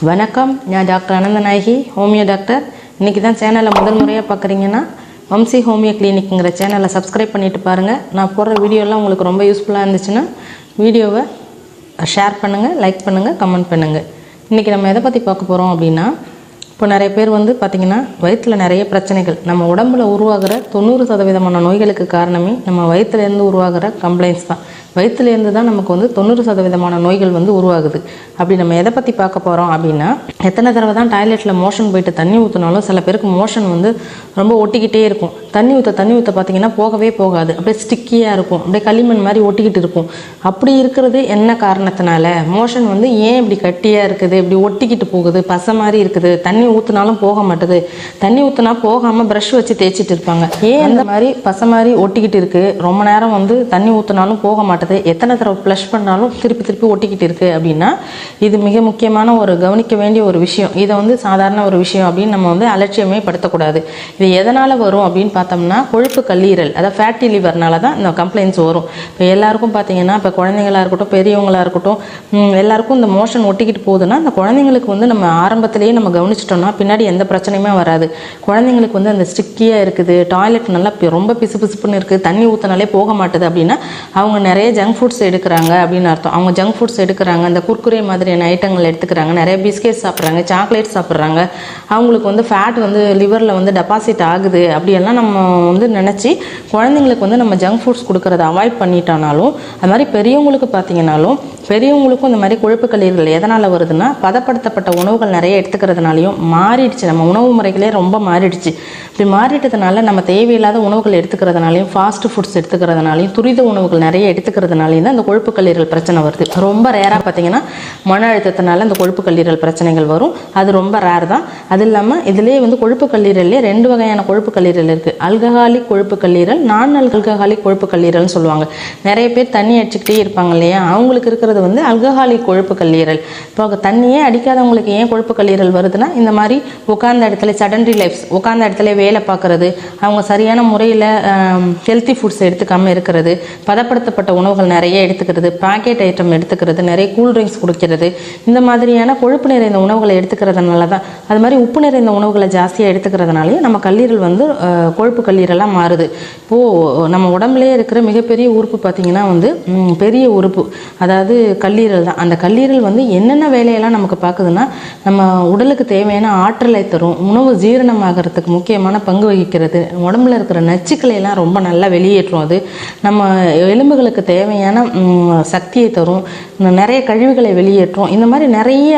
வணக்கம், நான் doctor Ananthanayaki, homeo doctor. இன்றைக்கி தான் சேனலை முதல் முறையாக பார்க்குறீங்கன்னா வம்சி ஹோமியோ கிளினிக்குங்கிற சேனலை சப்ஸ்கிரைப் பண்ணிவிட்டு பாருங்கள். நான் போடுற வீடியோலாம் உங்களுக்கு ரொம்ப யூஸ்ஃபுல்லாக இருந்துச்சுன்னா வீடியோவை ஷேர் பண்ணுங்கள், லைக் பண்ணுங்கள், கமெண்ட் பண்ணுங்கள். இன்றைக்கி நம்ம எதை பற்றி பார்க்க போகிறோம் அப்படின்னா, இப்போ நிறைய பேர் பார்த்திங்கன்னா வயிற்றில் நிறைய பிரச்சனைகள், நம்ம உடம்பில் உருவாகிற 90% நோய்களுக்கு காரணமே நம்ம வயிற்றுலேருந்து உருவாகிற கம்ப்ளைண்ட்ஸ் தான். வயிற்றுலேருந்து தான் நமக்கு 90% நோய்கள் உருவாகுது. அப்படி நம்ம எதை பற்றி பார்க்க போகிறோம் அப்படின்னா, எத்தனை தடவை தான் டாய்லெட்டில் மோஷன் போயிட்டு தண்ணி ஊற்றினாலும் சில பேருக்கு மோஷன் ரொம்ப ஒட்டிக்கிட்டே இருக்கும். தண்ணி ஊற்ற பார்த்திங்கன்னா போகவே போகாது, அப்படியே ஸ்டிக்கியாக இருக்கும், அப்படியே களிமண் மாதிரி ஒட்டிக்கிட்டு இருக்கும். அப்படி இருக்கிறது என்ன காரணத்தினால? மோஷன் ஏன் இப்படி கட்டியாக இருக்குது, இப்படி ஒட்டிக்கிட்டு போகுது, பசை மாதிரி இருக்குது, தண்ணி ஊற்றினாலும் போக மாட்டுது, தண்ணி ஊற்றினா போகாமல் ப்ரஷ் வச்சு தேய்ச்சிட்டு இருப்பாங்க. ஏன் அந்த மாதிரி பசை மாதிரி ஒட்டிக்கிட்டு இருக்குது, ரொம்ப நேரம் தண்ணி ஊற்றினாலும் போக மாட்டேது, எத்தனை தடவை ஃப்ளஷ் பண்ணாலும் திருப்பி ஒட்டிக்கிட்டு இருக்குது அப்படின்னா, இது மிக முக்கியமான ஒரு கவனிக்க வேண்டிய ஒரு விஷயம். இதை சாதாரண ஒரு விஷயம் அப்படின்னு நம்ம அலட்சியமே படுத்தக்கூடாது. இது எதனால் வரும் அப்படின்னு பார்த்தோம்னா, கொழுப்பு கல்லீரல், அதாவது ஃபேட்டி லிவர்னால தான் இந்த கம்ப்ளைண்ட்ஸ் வரும். இப்போ எல்லாருக்கும் பார்த்தீங்கன்னா, இப்போ குழந்தைங்களாக இருக்கட்டும், பெரியவங்களாக இருக்கட்டும், எல்லாருக்கும் இந்த மோஷன் ஒட்டிக்கிட்டு போகுதுன்னா, அந்த குழந்தைங்களுக்கு நம்ம ஆரம்பத்திலேயே நம்ம கவனிச்சிட்டோம்னா பின்னாடி எந்த பிரச்சனையுமே வராது. குழந்தைங்களுக்கு அந்த ஸ்டிக்கியாக இருக்குது, டாய்லெட் நல்லா ரொம்ப பிசுப்புன்னு இருக்குது, தண்ணி ஊற்றினாலே போக மாட்டுது அப்படின்னா அவங்க நிறைய ஜங்க் ஃபுட்ஸ் எடுக்கிறாங்க அப்படின்னு அர்த்தம். அவங்க ஜங்க் ஃபுட்ஸ் எடுக்கிறாங்க, அந்த குர்குரே மாதிரியான ஐட்டங்கள் எடுத்துக்கிறாங்க, நிறைய பிஸ்கெட் சாப்பிட்றாங்க, சாக்லேட் சாப்பிட்றாங்க, அவங்களுக்கு ஃபேட் லிவரில் டெபாசிட் ஆகுது அப்படியெல்லாம் நம்ம நினச்சி குழந்தைங்களுக்கு நம்ம ஜங்க் ஃபுட்ஸ் கொடுக்கறத அவாய்ட் பண்ணிட்டானாலும், அது மாதிரி பெரியவங்களுக்கு பார்த்தீங்கன்னாலும், பெரியவங்களுக்கும் இந்த மாதிரி கொழுப்பு கல்லீரல் எதனால் வருதுன்னா, பதப்படுத்தப்பட்ட உணவுகள் நிறைய எடுத்துக்கிறதுனாலையும் மாறிடுச்சு. நம்ம உணவு முறைகளே ரொம்ப மாறிடுச்சு. இப்படி மாறிட்டதுனால நம்ம தேவையில்லாத உணவுகள் எடுத்துக்கிறதுனாலையும், ஃபாஸ்ட் ஃபுட்ஸ் எடுத்துக்கிறதுனாலையும், துரித உணவுகள் நிறைய எடுத்துக்கிறதுனாலையும் தான் இந்த கொழுப்பு கல்லீரல் பிரச்சனை வருது. ரொம்ப ரேராக பார்த்தீங்கன்னா மன அழுத்தத்தினால இந்த கொழுப்பு கல்லீரல் பிரச்சனைகள் வரும். அது ரொம்ப ரேர் தான். அது இல்லாமல் இதுலேயே கொழுப்பு கல்லீரல்லே 2 வகையான கொழுப்பு கல்லீரல் இருக்குது. ஆல்கஹாலிக் கொழுப்பு கல்லீரல், நான் ஆல்கஹாலிக் கொழுப்பு கல்லீரல்னு சொல்லுவாங்க. நிறைய பேர் தண்ணி அடிச்சுக்கிட்டே இருப்பாங்க இல்லையா, அவங்களுக்கு இருக்கிறது ஆல்கஹாலிக் கொழுப்பு கல்லீரல். இப்போ தண்ணியே அடிக்காதவங்களுக்கு ஏன் கொழுப்பு கல்லீரல் வருதுன்னா, இந்த மாதிரி உட்கார்ந்த இடத்துல செடன்டரி லைஃப்ஸ், உட்கார்ந்த இடத்துல வேலை பார்க்கறது, அவங்க சரியான முறையில் ஹெல்த்தி ஃபுட்ஸ் எடுத்துக்காமல் இருக்கிறது, பதப்படுத்தப்பட்ட உணவுகள் நிறைய எடுத்துக்கிறது, பேக்கெட் ஐட்டம் எடுத்துக்கிறது, நிறைய கூல்ட்ரிங்க்ஸ் குடிக்கிறது, இந்த மாதிரியான கொழுப்பு நிறைந்த உணவுகளை எடுத்துக்கிறதுனால தான். அது மாதிரி உப்பு நிறைந்த உணவுகளை ஜாஸ்தியாக எடுத்துக்கிறதுனாலே நம்ம கல்லீரல் கொழுப்பு கல்லீரலாக மாறுது. இப்போது நம்ம உடம்புலேயே இருக்கிற மிகப்பெரிய உறுப்பு பார்த்திங்கன்னா பெரிய உறுப்பு, அதாவது கல்லீரல் தான். அந்த கல்லீரல் என்னென்ன வேலையெல்லாம் நமக்கு பார்க்குதுன்னா, நம்ம உடலுக்கு தேவையான ஆற்றலை தரும், உணவு ஜீரணமாகறதுக்கு முக்கியமான பங்கு வகிக்கிறது, உடம்புல இருக்கிற நச்சுக்களை எல்லாம் ரொம்ப நல்லா வெளியேற்றும், அது நம்ம எலும்புகளுக்கு தேவையான சக்தியை தரும், நிறைய கழிவுகளை வெளியேற்றும். இந்த மாதிரி நிறைய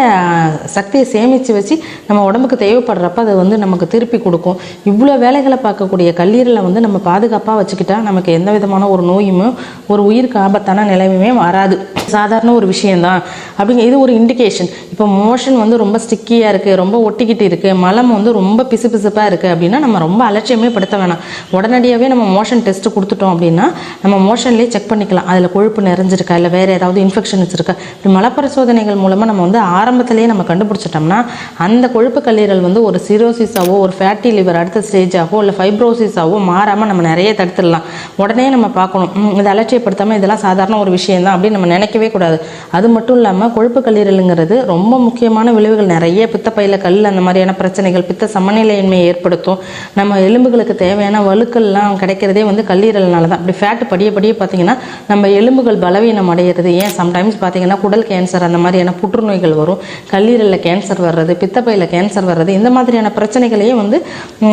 சக்தியை சேமித்து வச்சு நம்ம உடம்புக்கு தேவைப்படுறப்ப அது நமக்கு திருப்பி கொடுக்கும். இவ்வளோ வேலைகளை பார்க்கக்கூடிய கல்லீரலை நம்ம பாதுகாப்பாக வச்சுக்கிட்டா நமக்கு எந்த விதமான ஒரு நோயுமே, ஒரு உயிருக்கு ஆபத்தான நிலைமையுமே வராது. சாதாரண ஒரு விஷயந்தான் அப்படிங்க. இது ஒரு இண்டிகேஷன். இப்போ மோஷன் ரொம்ப ஸ்டிக்கியாக இருக்குது, ரொம்ப ஒட்டிக்கிட்டு இருக்குது, மலம் ரொம்ப பிசுப்பாக இருக்குது அப்படின்னா நம்ம ரொம்ப அலட்சியமே படுத்த வேணாம். உடனடியாகவே நம்ம மோஷன் டெஸ்ட்டு கொடுத்துட்டோம் அப்படின்னா நம்ம மோஷன்லேயே செக் பண்ணிக்கலாம், அதில் கொழுப்பு நிறைஞ்சிருக்கா, இல்லை வேறு ஏதாவது இன்ஃபெக்ஷன்ஸ் இருக்கா. இப்படி மலப்பரிசோதனைகள் மூலமாக நம்ம ஆரம்பத்திலேயே நம்ம கண்டுபிடிச்சிட்டோம்னா அந்த கொழுப்பு கல்லீரல் ஒரு சிரோசிஸாவோ, ஒரு ஃபேட்டி லிவர் அடுத்த ஸ்டேஜாகவோ, இல்லை ஃபைப்ரோசிஸாவோ மாறாமல் நம்ம நிறைய தடுத்துடலாம். உடனே நம்ம பார்க்கணும், இதை அலட்சியப்படுத்தாமல் இதெல்லாம் சாதாரண ஒரு விஷயம் தான் அப்படின்னு நம்ம நினைக்கவே கூடாது. அது மட்டும் இல்லாமல் கொழுப்பு கல்லீரலுங்கிறது ரொம்ப முக்கியமான விளைவுகள் நிறைய, பித்தப்பையில் கல், அந்த மாதிரியான பிரச்சனைகள், பித்த சமநிலையின்மையை ஏற்படுத்தும். நம்ம எலும்புகளுக்கு தேவையான வலுக்கள்லாம் கிடைக்கிறதே கல்லீரல்னால தான். அப்படி ஃபேட்டு படியே பார்த்திங்கன்னா நம்ம எலும்புகள் பலவீனம் அடையிறது. ஏன் சம்டைம்ஸ் பார்த்திங்கன்னா குடல் கேன்சர், அந்த மாதிரியான புற்றுநோய்கள் வரும், கல்லீரலில் கேன்சர் வர்றது, பித்தப்பையில் கேன்சர் வர்றது, இந்த மாதிரியான பிரச்சனைகளையே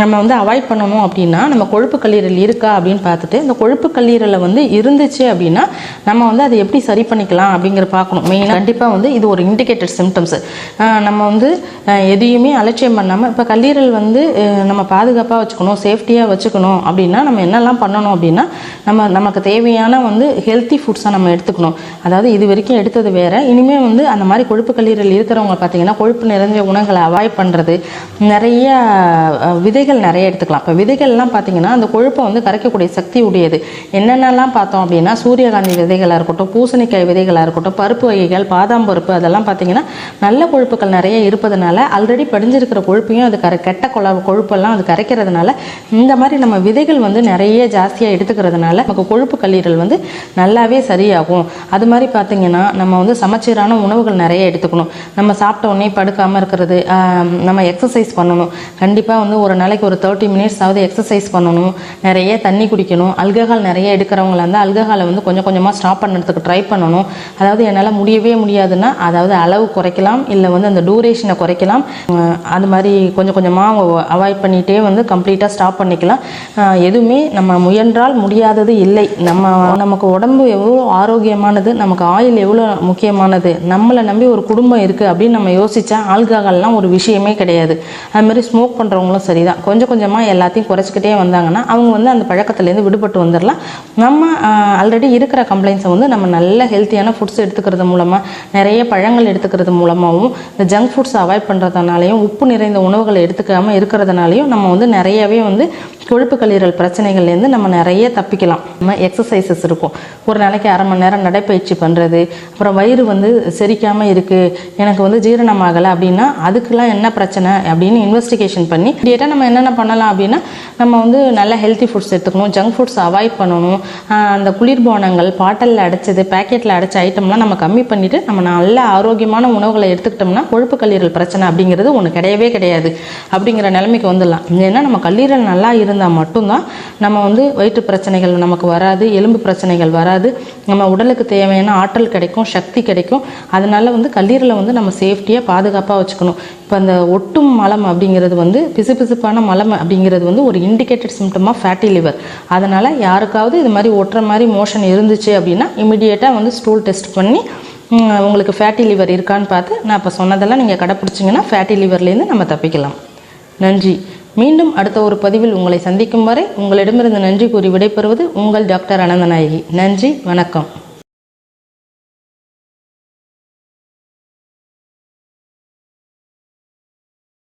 நம்ம அவாய்ட் பண்ணணும் அப்படின்னா நம்ம கொழுப்பு கல்லீரல் இருக்கா அப்படின்னு பார்த்துட்டு, இந்த கொழுப்பு கல்லீரலை இருந்துச்சு அப்படின்னா நம்ம அதை எப்படி சரி பண்ணிக்கலாம் அப்படிங்கிற பார்க்கணும். மெயினாக கண்டிப்பாக இது ஒரு இண்டிகேட்டட் சிம்டம்ஸ். நம்ம எதையுமே அலட்சியம் பண்ணாமல், இப்போ கல்லீரல் நம்ம பாதுகாப்பாக வச்சுக்கணும், சேஃப்டியாக வச்சுக்கணும் அப்படின்னா நம்ம என்னெல்லாம் பண்ணணும் அப்படின்னா, நமக்கு தேவையான ஹெல்த்தி ஃபுட்ஸாக நம்ம எடுத்துக்கணும். அதாவது இது வரைக்கும் எடுத்தது வேறு, இனிமேல் அந்த மாதிரி கொழுப்பு கல்லீரல் இருக்கிறவங்க பார்த்திங்கன்னா கொழுப்பு நிறைஞ்ச உணவுகளை அவாய்ட் பண்ணுறது, நிறைய விதைகள் நிறைய எடுத்துக்கலாம். இப்போ விதைகள் விதைகள்லாம் பார்த்திங்கன்னா அந்த கொழுப்பை வந்து கரைக்கக்கூடிய சக்தி உடையது. என்னென்னலாம் பார்த்தோம் அப்படின்னா சூரியகாந்தி விதைகளாக இருக்கட்டும், பூசணிக்காய் விதைகளாக இருக்கட்டும், பருப்பு வகைகள், பாதாம் பருப்பு, அதெல்லாம் பார்த்திங்கன்னா நல்ல கொழுப்புகள் நிறைய இருப்பதனால ஆல்ரெடி படிஞ்சிருக்கிற கொழுப்பையும் அது கெட்ட கொழுப்பெல்லாம் அது கரைக்கிறதுனால இந்த மாதிரி நம்ம விதைகள் வந்து நிறைய ஜாஸ்தியாக எடுத்துக்கிறதுனால நமக்கு கொழுப்பு கல்லீரல் வந்து நல்லாவே சரியாகும். அது மாதிரி பார்த்திங்கன்னா நம்ம வந்து சமச்சீரான உணவுகள் நிறைய எடுத்துக்கணும். நம்ம சாப்பிட்ட உடனே படுக்காமல் இருக்கிறது, நம்ம எக்ஸசைஸ் பண்ணணும். கண்டிப்பாக வந்து ஒரு நாளைக்கு ஒரு 30 மினிட்ஸ் ஆகுது எக்ஸசைஸ் பண்ணணும். நிறைய தண்ணி குடிக்கணும். ஆல்கஹால் நிறைய எடுக்கிறவங்களா இருந்தால் ஆல்கஹாலை வந்து கொஞ்சம் கொஞ்சமாக ஸ்டாப் பண்ணுறதுக்கு ட்ரை பண்ணணும். அதாவது என்னால் முடியவே முடியாதுன்னா அதாவது அளவு குறைக்கலாம், இல்லை வந்து அந்த டூரேஷனை குறைக்கலாம். அது மாதிரி கொஞ்சம் கொஞ்சமாக அவாய்ட் பண்ணிகிட்டே வந்து கம்ப்ளீட்டாக ஸ்டாப் பண்ணிக்கலாம். எதுவுமே நம்ம முயன்றால் முடியாதது இல்லை. நமக்கு உடம்பு எவ்வளோ ஆரோக்கியமானது, நமக்கு ஆயில் எவ்வளோ முக்கியமானது, நம்மளை நம்பி ஒரு குடும்பம் இருக்குது அப்படின்னு நம்ம யோசித்தா ஆல்கஹால்லாம் ஒரு விஷயமே கிடையாது. அதுமாதிரி ஸ்மோக் பண்ணுறவங்களும் சரி தான். கொஞ்சம் கொஞ்சமாக எல்லாத்தையும் குறைச்சிக்கிட்டே வந்தாங்கன்னா அவங்க வந்து அந்த பழக்கத்துலேருந்து விடுபட்டு வந்துடலாம். நம்ம ஆல்ரெடி இருக்கிற கம்ப்ளைண்ட்ஸை வந்து நம்ம நல்ல ஹெல்த்தியான ஃபுட்ஸ் எடுத்துக்கிறது மூலமாக, நிறைய பழங்கள் எடுத்துக்கிறது மூலமாகவும், இந்த ஜங்க் ஃபுட்ஸ் அவாய்ட் பண்ணுறதுனாலையும், உப்பு நிறைந்த உணவுகளை எடுத்துக்காமல் இருக்கிறதுனாலையும் நம்ம வந்து நிறையவே வந்து கொழுப்பு கல்லீரல் பிரச்சனைகள்லேருந்து நம்ம நிறைய தப்பிக்கலாம். நம்ம எக்ஸசைசஸ் இருக்கும். ஒரு நாளைக்கு 1/2 மணி நேரம் நடைப்பயிற்சி பண்ணுறது. அப்புறம் வயிறு வந்து செரிக்காமல் இருக்குது, எனக்கு வந்து ஜீரணமாகலை அப்படின்னா அதுக்கெல்லாம் என்ன பிரச்சனை அப்படின்னு இன்வெஸ்டிகேஷன் பண்ணி இமீடியட்டாக நம்ம என்னென்ன பண்ணலாம் அப்படின்னா நம்ம வந்து நல்ல ஹெல்த்தி ஃபுட்ஸ் எடுத்துக்கணும், ஜங்க் ஃபுட்ஸ் அவாய்ட் பண்ணணும். அந்த குளிர்பானங்கள், பாட்டிலில் அடைச்சது, பேக்கெட்டில் அடைச்ச ஐட்டம்லாம் நம்ம கம்மி பண்ணிவிட்டு நம்ம நல்ல ஆரோக்கியமான உணவுகளை எடுத்துக்கிட்டோம்னா கொழுப்பு கல்லீரல் பிரச்சனை அப்படிங்கிறது ஒன்று கிடையவே கிடையாது அப்படிங்கிற நிலைமைக்கு வந்துடலாம். ஏன்னா நம்ம கல்லீரல் நல்லா இருந்தால் மட்டும்தான் நம்ம வந்து வயிற்று பிரச்சனைகள் நமக்கு வராது, எலும்பு பிரச்சனைகள் வராது, நம்ம உடலுக்கு தேவையான ஆற்றல் கிடைக்கும், சக்தி கிடைக்கும். அதனால வந்து கல்லீரலை வந்து நம்ம சேஃப்டியாக பாதுகாப்பாக வச்சுக்கணும். இப்போ அந்த ஒட்டும் மலம் அப்படிங்கிறது வந்து பிசுபிசுப்பான மலம் அப்படிங்கிறது வந்து ஒரு indicated symptom of fatty liver. அதனால் யாருக்காவது இது மாதிரி ஒட்டுற மாதிரி மோஷன் இருந்துச்சு அப்படின்னா இமிடியேட்டாக வந்து ஸ்டூல் டெஸ்ட் பண்ணி உங்களுக்கு ஃபேட்டி லிவர் இருக்கான்னு பார்த்து நான் இப்போ சொன்னதெல்லாம் நீங்கள் கடைப்பிடிச்சிங்கன்னா ஃபேட்டி லிவர்லேருந்து நம்ம தப்பிக்கலாம். நன்றி. மீண்டும் அடுத்த ஒரு பதிவில் உங்களை சந்திக்கும் வரை உங்களிடமிருந்து நன்றி கூறி விடைபெறுவது உங்கள் டாக்டர் அனந்தநாயகி. நன்றி, வணக்கம்.